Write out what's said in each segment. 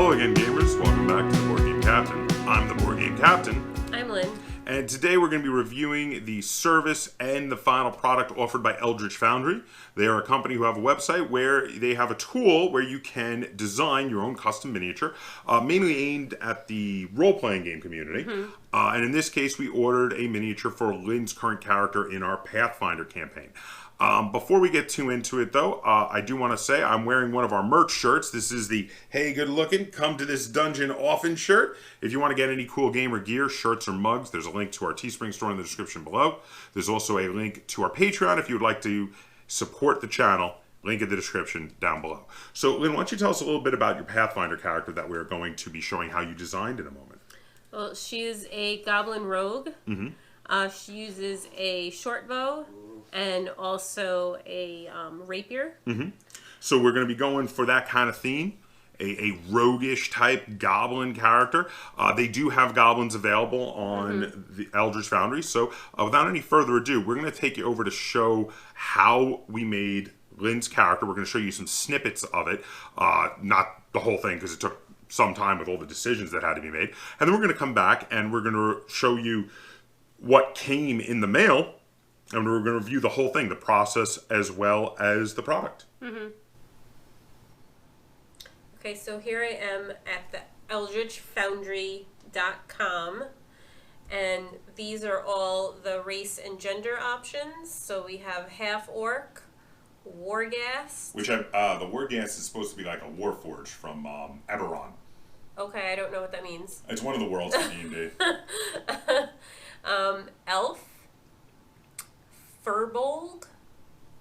Hello again, gamers. Welcome back to the Board Game Captain. I'm the Board Game Captain. I'm Lynn. And today we're going to be reviewing the service and the final product offered by Eldritch Foundry. They are a company who have a website where they have a tool where you can design your own custom miniature, mainly aimed at the role-playing game community. Mm-hmm. And in this case, we ordered a miniature for Lynn's current character in our Pathfinder campaign. Before we get too into it, though, I do want to say I'm wearing one of our merch shirts. This is the Hey Good Looking, Come to This Dungeon Often shirt. If you want to get any cool gamer gear, shirts, or mugs, there's a link to our Teespring store in the description below. There's also a link to our Patreon if you would like to support the channel. Link in the description down below. So, Lynn, why don't you tell us a little bit about your Pathfinder character that we're going to be showing how you designed in a moment. Well, she is a goblin rogue. Mm-hmm. She uses a short bow and also a rapier. Mm-hmm. So we're going to be going for that kind of theme, a roguish type goblin character. They do have goblins available on the Eldritch Foundry. So without any further ado, we're going to take you over to show how we made Lynn's character. We're going to show you some snippets of it, not the whole thing because it took some time with all the decisions that had to be made. And then we're going to come back and we're going to show you what came in the mail. And we're going to review the whole thing, the process as well as the product. Mm-hmm. Okay, so here I am at the eldritchfoundry.com. And these are all the race and gender options. So we have half orc, warghast. Which the warghast is supposed to be like a warforge from Eberron. Okay, I don't know what that means. It's one of the worlds of D&D. Elf. Furbolg?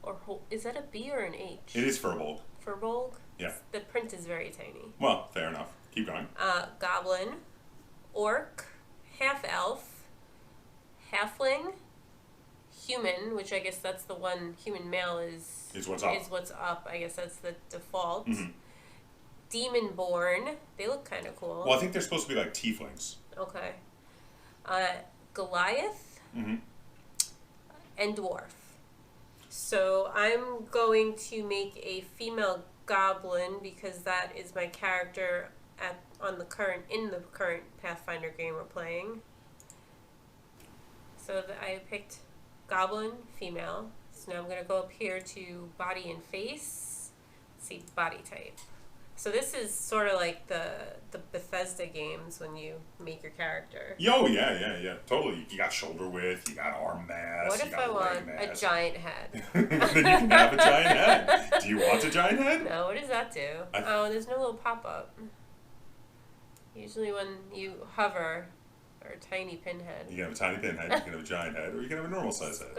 Or is that a B or an H? It is Furbolg. Furbolg? Yeah. The print is very tiny. Well, fair enough. Keep going. Goblin, orc, half-elf, halfling, human, which I guess that's the one, human male is what's up. Is what's up. I guess that's the default. Mm-hmm. Demon-born. They look kind of cool. Well, I think they're supposed to be like tieflings. Okay. Goliath. Mm-hmm. And dwarf. So I'm going to make a female goblin because that is my character in the current Pathfinder game we're playing. So I picked goblin female. So now I'm going to go up here to body and face. Let's see, body type. So this is sort of like the Bethesda games when you make your character. Oh, yeah. Totally. You got shoulder width, you got arm mass, what if I want a giant head? Then you can have a giant head. Do you want a giant head? No, what does that do? There's no little pop-up. Usually when you hover, or a tiny pinhead. You can have a tiny pinhead, you can have a giant head, or you can have a normal size head.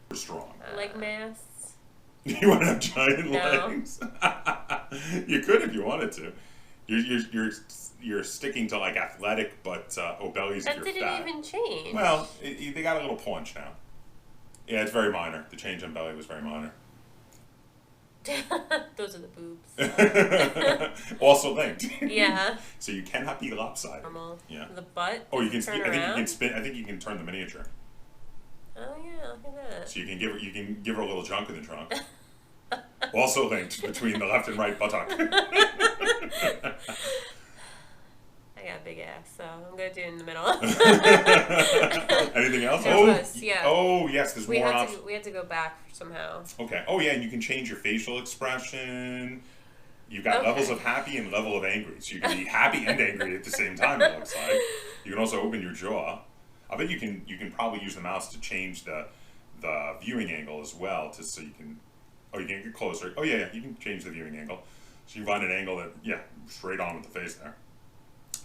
We're strong. Leg mass. You want to have giant legs? You could if you wanted to. You're sticking to like athletic, but bellies if you're fat. That didn't even change. Well, they got a little paunch now. Yeah, it's very minor. The change on belly was very minor. Those are the boobs. Also linked. Yeah. So you cannot be lopsided. Normal. Yeah. The butt. Oh, you can. I think you can spin. I think you can turn the miniature. Oh yeah, look at that. So you can give her a little junk in the trunk. Also linked between the left and right buttock. I got a big ass, so I'm gonna do it in the middle. Anything else? Yeah. Oh yes, there's more options. We had to go back somehow. Okay. Oh yeah, and you can change your facial expression. You've got levels of happy and level of angry, so you can be happy and angry at the same time. It looks like you can also open your jaw. I bet you can probably use the mouse to change the viewing angle as well, so you can. Oh, you can get closer. Oh yeah, you can change the viewing angle. So you find an angle that straight on with the face there.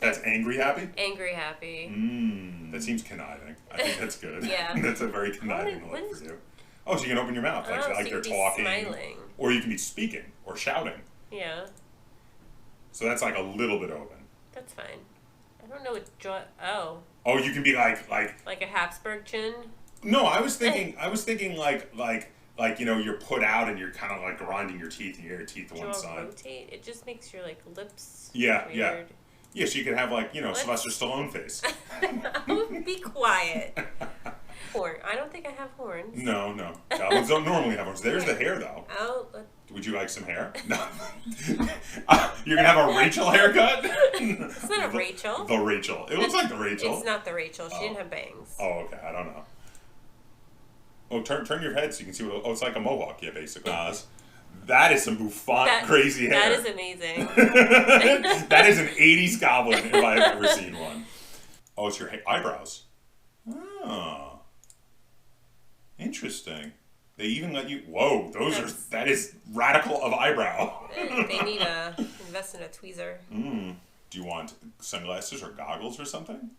That's angry happy. Angry happy. That seems conniving. I think that's good. Yeah. That's a very conniving look for you. Oh, so you can open your mouth like so they're talking, smiling. Or you can be speaking or shouting. Yeah. So that's like a little bit open. That's fine. I don't know what jaw. Oh. Oh, you can be like a Habsburg chin. No, I was thinking like you're put out and you're kind of like grinding your teeth and you get your teeth to one side. Rotate. It just makes your like lips. Yeah, weird. Yeah, so you could have like Sylvester Stallone face. Be quiet. Horn. I don't think I have horns. No. Goblins don't normally have horns. There's the hair though. Oh. Would you like some hair? No. You're gonna have a Rachel haircut? It's not a Rachel. The Rachel. It looks like the Rachel. It's not the Rachel. She didn't have bangs. Oh, okay. I don't know. Oh, turn your head so you can see what. Oh, it's like a mohawk, yeah, basically. That is some bouffant, crazy hair. That is amazing. That is an 80s goblin if I've ever seen one. Oh, it's your eyebrows. Oh. Interesting. They even let you... Whoa, that is radical of eyebrow. They need to invest in a tweezer. Do you want sunglasses or goggles or something?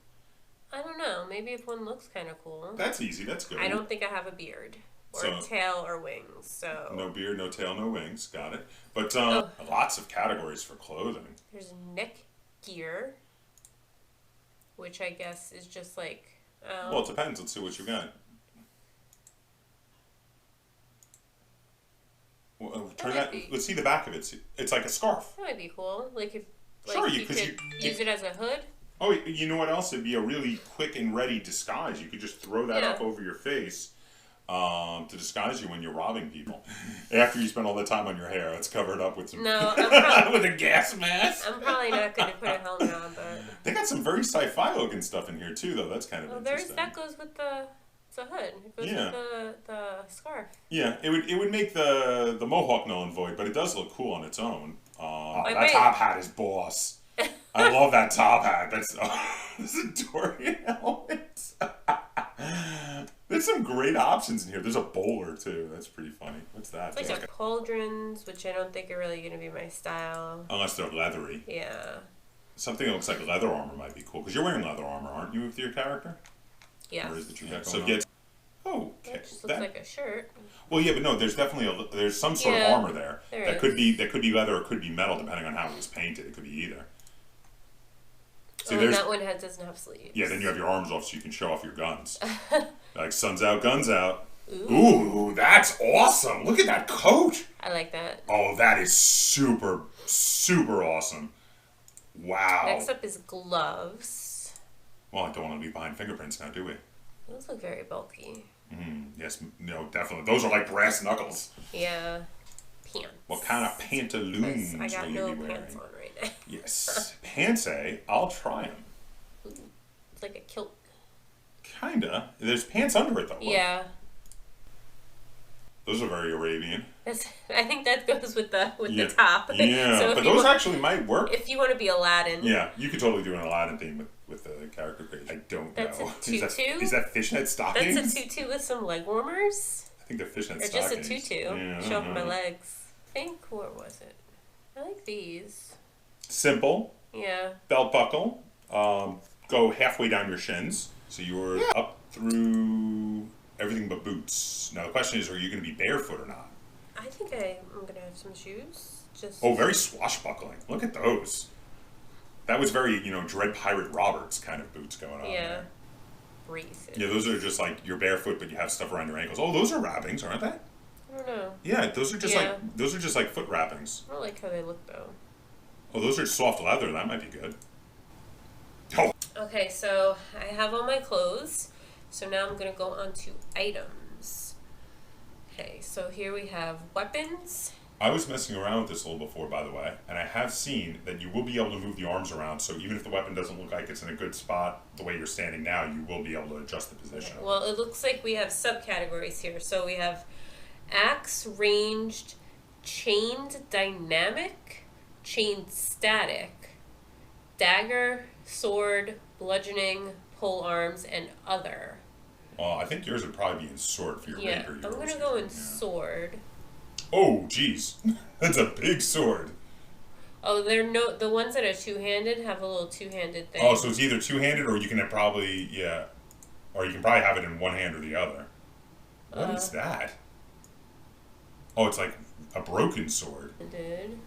I don't know. Maybe if one looks kind of cool. That's easy. That's good. I don't think I have a beard. Or tail or wings, so... No beard, no tail, no wings. Got it. But lots of categories for clothing. There's neck gear, which I guess is just like... well, it depends. Let's see what you got. Well, turn that. Let's see the back of it. It's like a scarf. That might be cool. Like if sure, you could use it as a hood. Oh, you know what else? It'd be a really quick and ready disguise. You could just throw that up over your face to disguise you when you're robbing people. After you spend all the time on your hair, it's covered up with some with a gas mask. I'm probably not going to put a helmet on, but they got some very sci-fi looking stuff in here too, though. That's kind of interesting. That goes with the hood. It goes with the scarf. Yeah, it would make the mohawk null and void, but it does look cool on its own. That top hat is boss. I love that top hat. This is a Dorian helmet. There's some great options in here. There's a bowler too. That's pretty funny. What's that? It's like pauldrons, which I don't think are really going to be my style. Unless they're leathery. Yeah. Something that looks like leather armor might be cool because you're wearing leather armor, aren't you, with your character? Yeah. Or is it your so get. Oh, okay. It just looks like a shirt. Well, yeah, but no. There's definitely there's some sort of armor there. That could be leather or could be metal, depending on how it was painted. It could be either. See, that one doesn't have sleeves. Yeah, then you have your arms off so you can show off your guns. Like, sun's out, guns out. Ooh, that's awesome. Look at that coat. I like that. Oh, that is super, super awesome. Wow. Next up is gloves. Well, I don't want to be behind fingerprints now, do we? Those look very bulky. Yes, no, definitely. Those are like brass knuckles. Yeah. Pants. What kind of pantaloons I got will no you be wearing? pants on right now. Yes. Pants, eh? I'll try them. It's like a kilt. Kinda. There's pants under it, though. Yeah. Those are very Arabian. I think that goes with the top. Yeah, so but those actually might work. If you want to be Aladdin. Yeah, you could totally do an Aladdin theme with the character creation. I don't know. That's a tutu? Is that fishnet stockings? That's a tutu with some leg warmers? I think they're fishnet or stockings. Or just a tutu. Yeah, show off my legs. I think, where was it? I like these. Simple. Yeah. Belt buckle. Go halfway down your shins. So you're up through everything but boots. Now the question is, are you going to be barefoot or not? I think I'm going to have some shoes. Oh, very swashbuckling. Look at those. That was very, Dread Pirate Roberts kind of boots going on. Yeah. There. Braces. Yeah, those are just like you're barefoot, but you have stuff around your ankles. Oh, those are wrappings, aren't they? I don't know. Yeah, those are just like foot wrappings. I don't like how they look though. Oh, those are soft leather. That might be good. Oh. Okay, so I have all my clothes. So now I'm going to go on to items. Okay, so here we have weapons. I was messing around with this a little before, by the way, and I have seen that you will be able to move the arms around, so even if the weapon doesn't look like it's in a good spot the way you're standing now, you will be able to adjust the position. Okay, well, it looks like we have subcategories here. So we have axe, ranged, chained dynamic, chained static, dagger, sword, bludgeoning, pole arms, and other. Well, I think yours would probably be in sword for your rapier. I'm going to go in sword. Oh, jeez. That's a big sword. Oh, the ones that are two-handed have a little two-handed thing. Oh, so it's either two-handed or you can probably, or you can probably have it in one hand or the other. What is that? Oh, it's like a broken sword. Dude.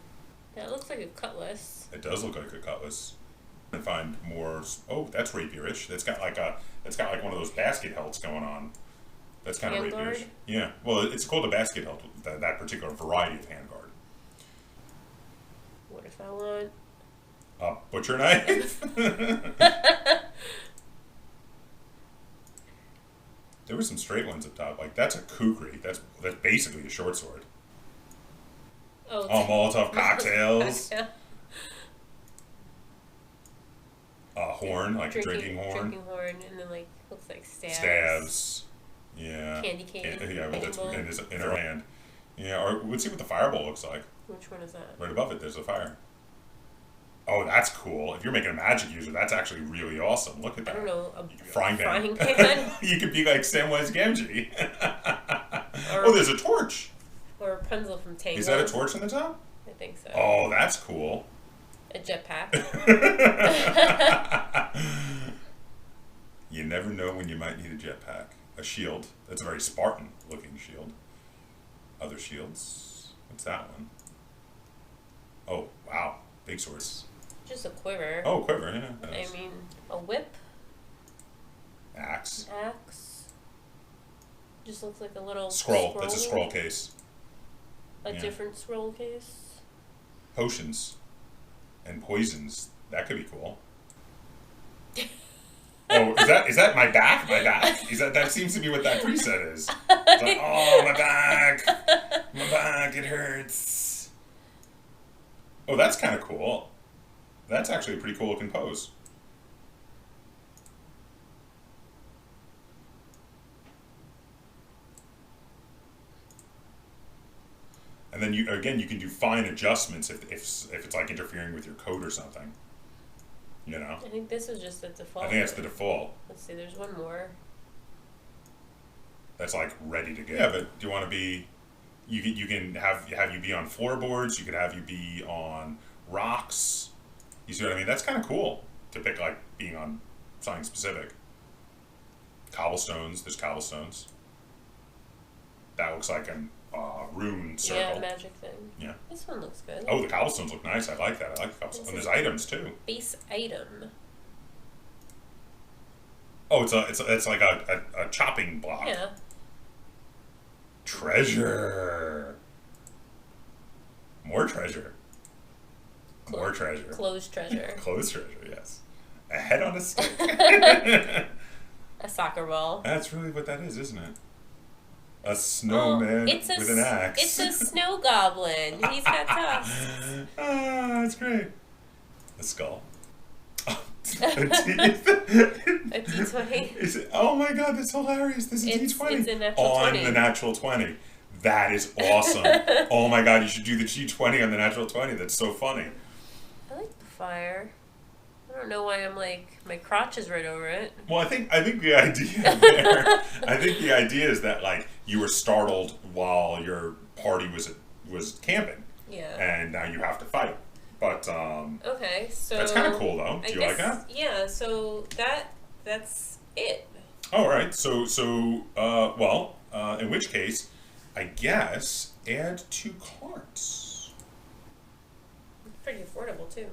That looks like a cutlass. It does look like a cutlass. And find more. Oh, that's rapierish. That's got like one of those basket hilts going on. That's kind of rapierish. Yeah. Well, it's called a basket hilt. That particular variety of handguard. What if I want a butcher knife? There were some straight ones up top. Like that's a kukri. That's basically a short sword. Oh, Molotov cocktails. Yeah. A horn, like a drinking horn. Drinking horn, and then like looks like stabs. Stabs. Yeah. Candy cane. Yeah, well, that's in her hand. Yeah, or let's see what the fireball looks like. Which one is that? Right above it, there's a fire. Oh, that's cool. If you're making a magic user, that's actually really awesome. Look at that. I don't know. A frying pan. You could be like Samwise Gamgee. Oh, there's a torch. Or Rapunzel from Tangled. Is that a torch in the top? I think so. Oh, that's cool. A jetpack. You never know when you might need a jetpack. A shield. That's a very Spartan looking shield. Other shields. What's that one? Oh, wow. Big swords. Just a quiver. Oh, quiver, yeah. I mean, a whip. Axe. Just looks like a little scroll. That's a scroll case. A different scroll case. Potions. And poisons. That could be cool. Oh, is that my back? My back? That seems to be what that preset is. It's like, oh, my back. My back, it hurts. Oh, that's kind of cool. That's actually a pretty cool looking pose. And then you can do fine adjustments if it's like interfering with your code or something. You know. I think this is just the default. I think that's the default. Let's see. There's one more. That's like ready to go. Yeah, but do you want to be? You can have you be on floorboards. You could have you be on rocks. You see what I mean? That's kind of cool to pick like being on something specific. Cobblestones. There's cobblestones. That looks like an rune circle. Yeah, magic thing. Yeah. This one looks good. Oh, the cobblestones look nice. I like that. I like the cobblestones. And there's items too. Base item. Oh, it's like a chopping block. Yeah. Treasure. More treasure. More treasure. Closed treasure. Closed treasure, yes. A head on a stick. A soccer ball. That's really what that is, isn't it? A snowman with an axe. It's a snow goblin. He's got tusks. Ah, that's great. A skull. A D20. Oh my god, that's hilarious. This is D20. It's a natural on 20. the natural 20. That is awesome. Oh my god, you should do the G20 on the natural 20. That's so funny. I like the fire. I don't know why I'm like, my crotch is right over it. Well, I think the idea there, I think the idea is that like you were startled while your party was camping. Yeah. And now you have to fight. But okay, so that's kind of cool though. Do you like that? Yeah, so that's it. All right. So in which case, I guess add 2 carts. Pretty affordable too.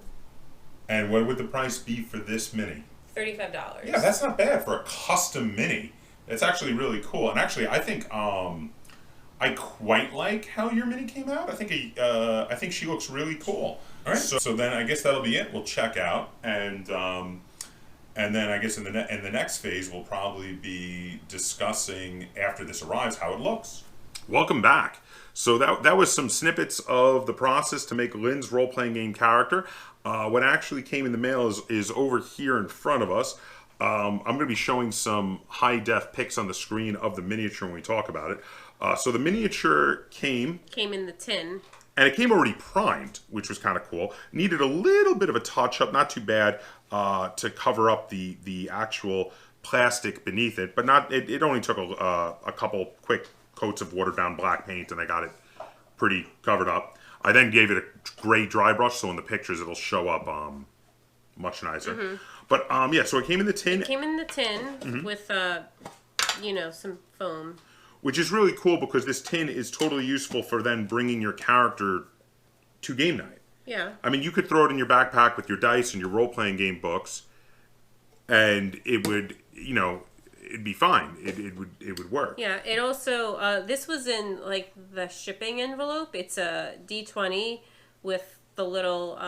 And what would the price be for this mini? $35. Yeah, that's not bad for a custom mini. It's actually really cool. And actually, I think I quite like how your mini came out. I think she looks really cool. All right. So then I guess that'll be it. We'll check out, and then I guess in the next phase we'll probably be discussing after this arrives how it looks. Welcome back. So that was some snippets of the process to make Lynn's role-playing game character. What actually came in the mail is over here in front of us. I'm going to be showing some high-def pics on the screen of the miniature when we talk about it. So the miniature came in the tin. And it came already primed, which was kind of cool. Needed a little bit of a touch-up, not too bad, to cover up the actual plastic beneath it. But it only took a couple quick coats of watered-down black paint, and they got it pretty covered up. I then gave it a gray dry brush, so in the pictures it'll show up much nicer. Mm-hmm. But yeah, so it came in the tin. It came in the tin mm-hmm. with some foam. Which is really cool because this tin is totally useful for then bringing your character to game night. Yeah. I mean, you could throw it in your backpack with your dice and your role-playing game books, and it would, it'd be fine. It would work. Yeah. It also this was in like the shipping envelope. It's a D20 with the little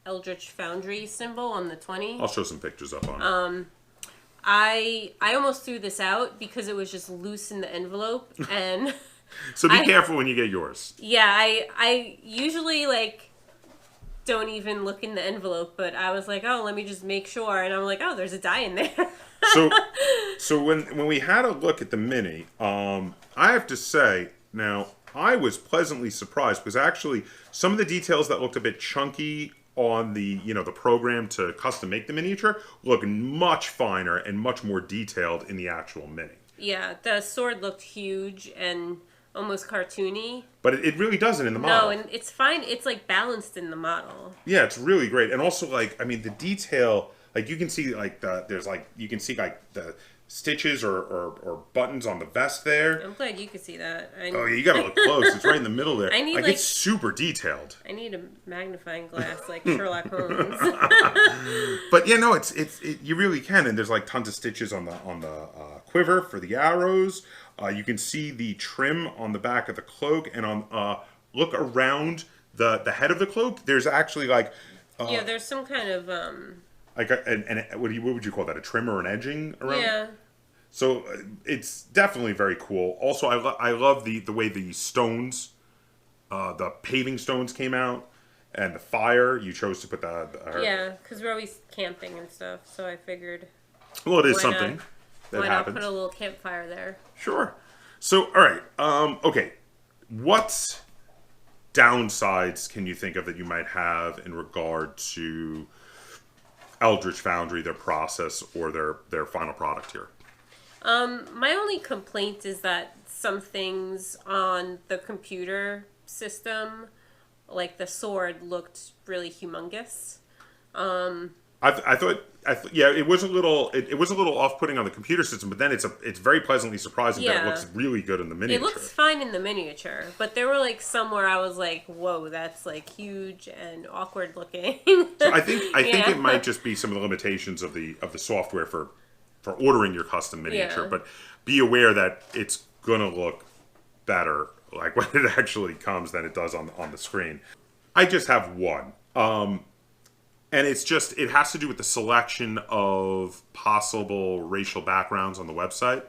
Eldritch Foundry symbol on the 20. I'll show some pictures up on it. I almost threw this out because it was just loose in the envelope, and So be careful when you get yours. Yeah, I usually like don't even look in the envelope, but I was like, oh, let me just make sure, and I'm like, oh, there's a die in there. So when we had a look at the mini, I have to say now I was pleasantly surprised because actually some of the details that looked a bit chunky on the the program to custom make the miniature look much finer and much more detailed in the actual mini. Yeah, the sword looked huge and almost cartoony. But it really doesn't in the model. No, and it's fine. It's like balanced in the model. Yeah, it's really great, and also like I mean the detail, like you can see like you can see like the stitches or buttons on the vest there. I'm glad you could see that. Oh yeah, you gotta look close. It's right in the middle there. I need it's super detailed. I need a magnifying glass like Sherlock Holmes. But yeah, no, it's you really can, and there's like tons of stitches on the quiver for the arrows. You can see the trim on the back of the cloak, and on look around the head of the cloak. There's actually like yeah, there's some kind of like what would you call that? A trim or an edging around? Yeah. So it's definitely very cool. Also, I love the way the stones, the paving stones came out, and the fire. You chose to put yeah, because we're always camping and stuff, so I figured. Well, it is something that why happens. not put a little campfire there? Sure. So, all right. Okay. What downsides can you think of that you might have in regard to Eldritch Foundry, their process, or their final product here? My only complaint is that some things on the computer system, like the sword, looked really humongous. I thought yeah, it was a little it was a little off-putting on the computer system, but then it's very pleasantly surprising that it looks really good in the miniature. It looks fine in the miniature, but there were like some where I was like, "Whoa, that's like huge and awkward looking." So I think it might just be some of the limitations of the software for ordering your custom miniature, but be aware that it's gonna look better like when it actually comes than it does on the screen. I just have one. And it has to do with the selection of possible racial backgrounds on the website.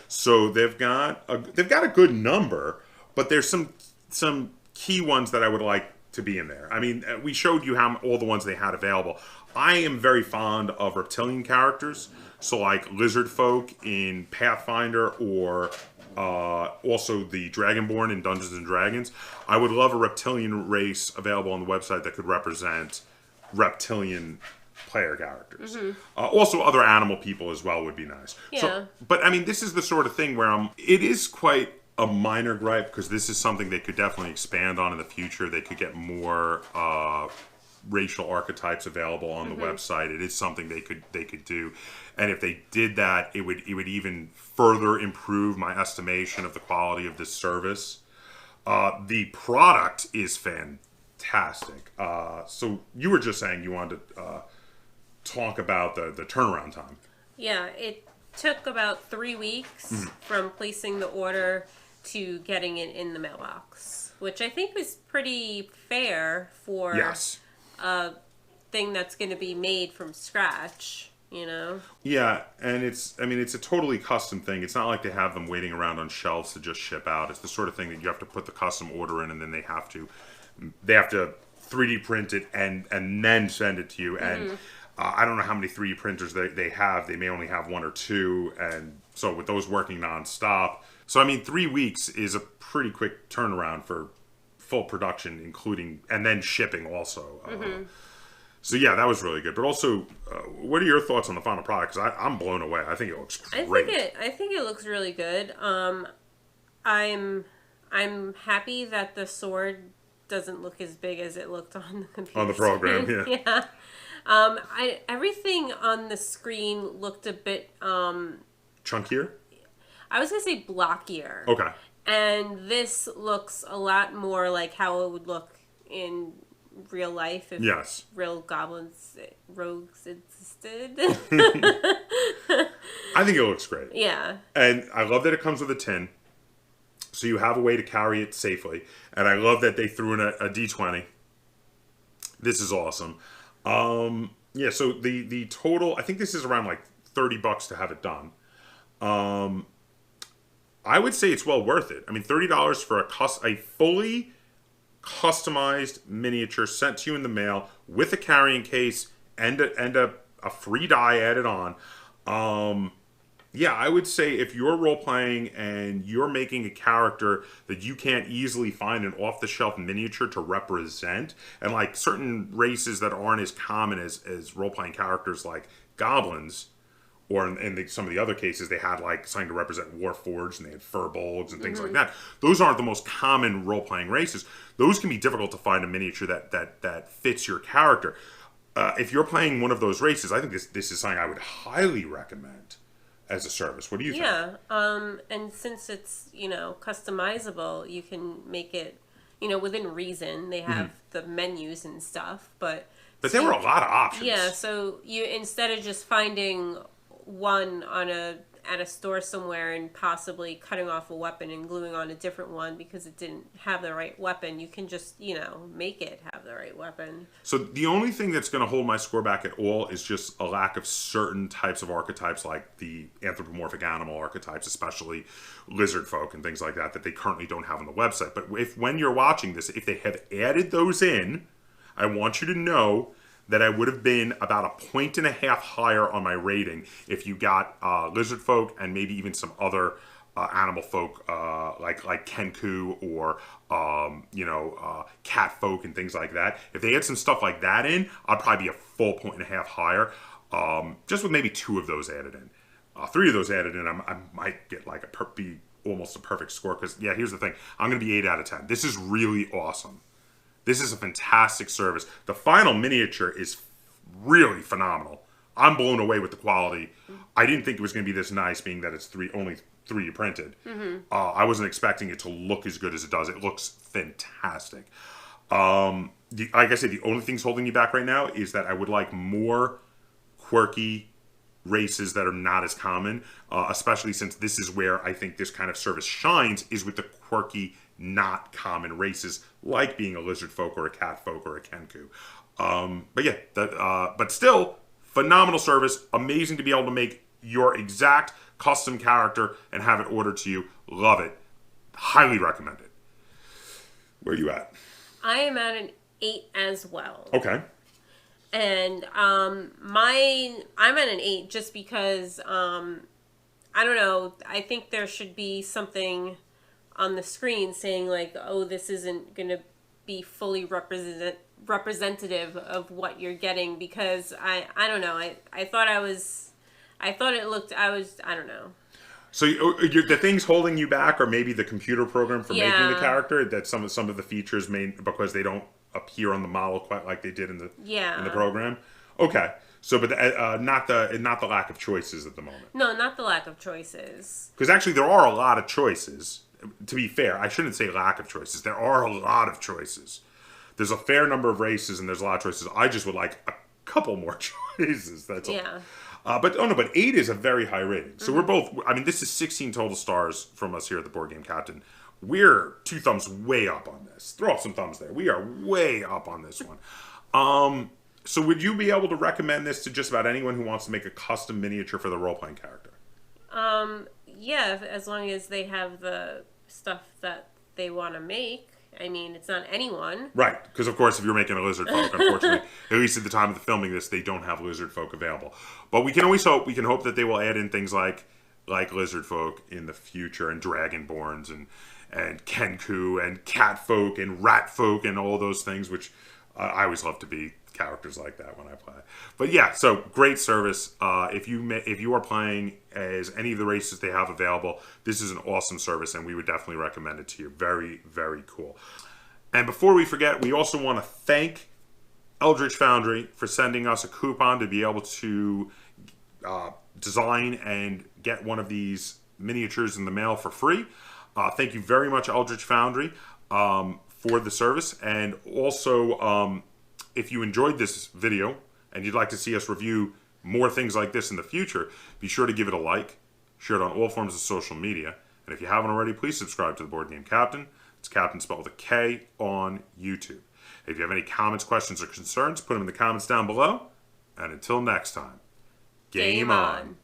So they've got a good number, but there's some key ones that I would like to be in there. I mean, we showed you all the ones they had available. I am very fond of reptilian characters, so like lizard folk in Pathfinder, or also the Dragonborn in Dungeons and Dragons. I would love a reptilian race available on the website that could represent reptilian player characters. Also other animal people as well would be nice. Yeah. So, but I mean, this is the sort of thing where it is quite a minor gripe, because this is something they could definitely expand on in the future. They could get more racial archetypes available on the website. It is something they could do, and if they did that, it would even further improve my estimation of the quality of this service. The product is fantastic. So you were just saying you wanted to talk about the turnaround time. Yeah, it took about 3 weeks from placing the order to getting it in the mailbox, which I think was pretty fair for a thing that's going to be made from scratch, you know? Yeah, and it's a totally custom thing. It's not like they have them waiting around on shelves to just ship out. It's the sort of thing that you have to put the custom order in, and then they have to 3D print it and then send it to you. And I don't know how many 3D printers they have. They may only have one or two, and so with those working nonstop. So I mean, 3 weeks is a pretty quick turnaround for full production, including and then shipping also. So yeah, that was really good. But also, what are your thoughts on the final product? Because I'm blown away. I think it looks great. I think it looks really good. I'm happy that the sword doesn't look as big as it looked on the computer. On the program, screen. Yeah. Everything on the screen looked a bit chunkier. I was gonna say blockier. Okay. And this looks a lot more like how it would look in real life if real rogues existed. I think it looks great. Yeah. And I love that it comes with a tin, so you have a way to carry it safely. And I love that they threw in a D20. This is awesome. Yeah, so the total, I think this is around like $30 to have it done. I would say it's well worth it. I mean, $30 for a fully customized miniature sent to you in the mail with a carrying case and a free die added on. Yeah, I would say if you're role playing and you're making a character that you can't easily find an off the shelf miniature to represent, and like certain races that aren't as common as role playing characters like goblins, or in some of the other cases, they had like something to represent Warforged, and they had furbolgs and things like that. Those aren't the most common role-playing races. Those can be difficult to find a miniature that fits your character. If you're playing one of those races, I think this is something I would highly recommend as a service. What do you think? Yeah, and since it's, customizable, you can make it, within reason. They have the menus and stuff, but there were a lot of options. Yeah, so you, instead of just finding one at a store somewhere and possibly cutting off a weapon and gluing on a different one because it didn't have the right weapon, you can just, make it have the right weapon. So the only thing that's going to hold my score back at all is just a lack of certain types of archetypes, like the anthropomorphic animal archetypes, especially lizard folk and things like that they currently don't have on the website. But when you're watching this, if they have added those in, I want you to know that I would have been about 1.5 points higher on my rating if you got lizard folk and maybe even some other animal folk like Kenku or cat folk and things like that. If they had some stuff like that in, I'd probably be a full 1.5 points higher, just with maybe 2 of those added in. 3 of those added in, I might get like be almost a perfect score, because here's the thing, I'm going to be 8 out of 10. This is really awesome. This is a fantastic service. The final miniature is really phenomenal. I'm blown away with the quality. I didn't think it was going to be this nice, being that it's only 3 you printed. I wasn't expecting it to look as good as it does. It looks fantastic. Like I said, the only things holding you back right now is that I would like more quirky races that are not as common, especially since this is where I think this kind of service shines, is with the quirky, not common races, like being a lizard folk or a cat folk or a Kenku. But still, phenomenal service. Amazing to be able to make your exact custom character and have it ordered to you. Love it. Highly recommend it. Where are you at? I am at an 8 as well. Okay. And I'm at an 8 just because I don't know. I think there should be something on the screen saying like, oh, this isn't going to be fully representative of what you're getting, because I don't know. I thought it looked, I don't know. So the things holding you back are maybe the computer program for making the character, that some of the features because they don't appear on the model quite like they did in the program. Okay. So, but not the lack of choices at the moment. No, not the lack of choices. Because actually, there are a lot of choices. To be fair, I shouldn't say lack of choices. There are a lot of choices. There's a fair number of races, and there's a lot of choices. I just would like a couple more choices. That's all. Yeah. But 8 is a very high rating. So we're both. I mean, this is 16 total stars from us here at the Board Game Captain. We're 2 thumbs way up on this. Throw up some thumbs there. We are way up on this one. So would you be able to recommend this to just about anyone who wants to make a custom miniature for the role-playing character? Yeah, as long as they have the stuff that they want to make. I mean, it's not anyone. Right, because of course, if you're making a lizard folk, unfortunately, at least at the time of the filming this, they don't have lizard folk available. But we can always hope. We can hope that they will add in things like lizard folk in the future, and dragonborns, and Kenku, and cat folk, and rat folk, and all those things, which I always love to be characters like that when I play. But yeah, so great service. If you are playing as any of the races they have available, this is an awesome service, and we would definitely recommend it to you. Very, very cool. And before we forget, we also want to thank Eldritch Foundry for sending us a coupon to be able to design and get one of these miniatures in the mail for free. Thank you very much, Eldritch Foundry, for the service. And also, if you enjoyed this video and you'd like to see us review more things like this in the future, be sure to give it a like, share it on all forms of social media, and if you haven't already, please subscribe to the Board Game Captain. It's Captain spelled with a K on YouTube. If you have any comments, questions, or concerns, put them in the comments down below. And until next time, game on.